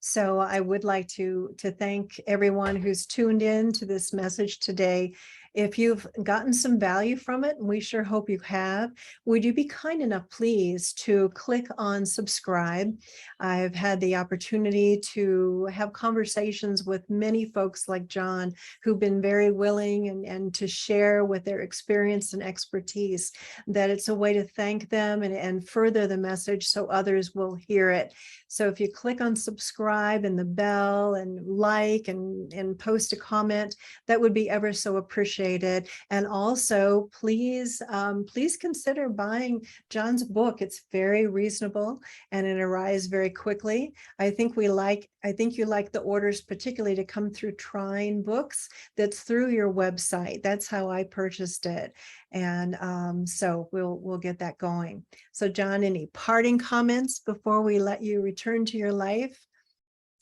So I would like to thank everyone who's tuned in to this message today. If you've gotten some value from it, and we sure hope you have, would you be kind enough, please, to click on subscribe? I've had the opportunity to have conversations with many folks like John, who've been very willing and to share with their experience and expertise, that it's a way to thank them and further the message so others will hear it. So if you click on subscribe and the bell and like and post a comment, that would be ever so appreciated. And also, please consider buying John's book. It's very reasonable and it arrives very quickly. I think you like the orders particularly to come through Trine Books. That's through your website. That's how I purchased it. And so we'll get that going. So John, any parting comments before we let you return to your life?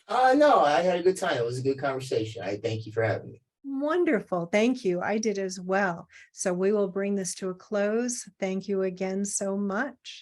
No, I had a good time. It was a good conversation. I thank you for having me. Wonderful. Thank you. I did as well. So we will bring this to a close. Thank you again so much.